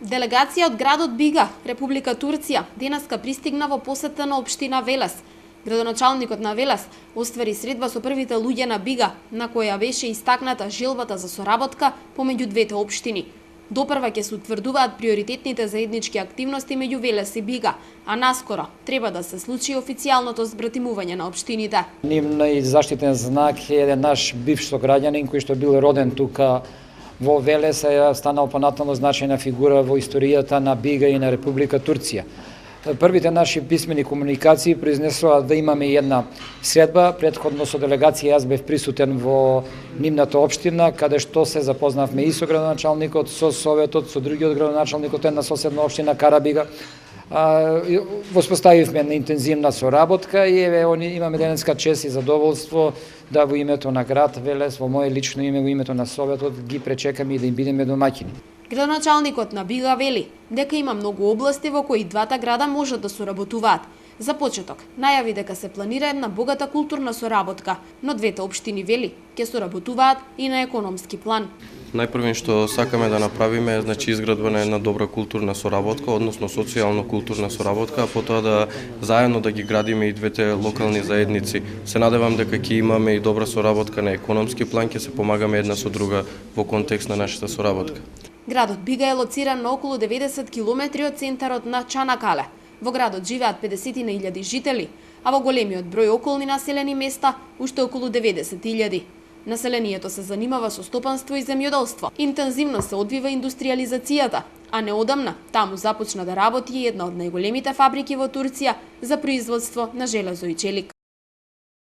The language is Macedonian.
Делегација од градот Бига, Република Турција, денеска пристигна во посета на општина Велес. Градоначалникот на Велес оствари средба со првите луѓе на Бига, на која беше истакната желбата за соработка помеѓу двете општини. Допрва ќе се утврдуваат приоритетните заеднички активности меѓу Велес и Бига, а наскоро треба да се случи официјалното збратимување на општините. Нивна и заштитен знак е еден наш бивш сограѓанин кој што бил роден тука во Велес, е станал понатаму значајна фигура во историјата на Бига и на Република Турција. Првите наши писмени комуникации произнесоа да имаме една средба, претходно со делегација јас бев присутен во нивната општина, каде што се запознавме и со градоначалникот, со советот, со другиот градоначалникот една соседна општина Карабига. Воспоставивме една интензивна соработка и имаме денеска чест и задоволство да во името на град Велес, во моје лично име, во името на советот ги пречекаме и да им бидеме домаќини. Градоначалникот на Бига вели дека има многу области во кои двата града можат да соработуваат. За почеток, најави дека се планира една богата културна соработка, но двете општини вели ќе соработуваат и на економски план. Најпрвен што сакаме да направиме е изградба на една добра културна соработка, односно социјално-културна соработка, а потоа да заедно да ги градиме и двете локални заедници. Се надевам дека ќе имаме и добра соработка на економски план, ќе се помагаме една со друга во контекст на нашата соработка. Градот Бига е лоциран на околу 90 километри од центарот на Чанакале. Во градот живеат 50.000 жители, а во големиот број околни населени места уште околу 90.000. Населението се занимава со стопанство и земјоделство. Интензивно се одвива индустриализацијата, а неодамна таму започна да работи една од најголемите фабрики во Турција за производство на железо и челик.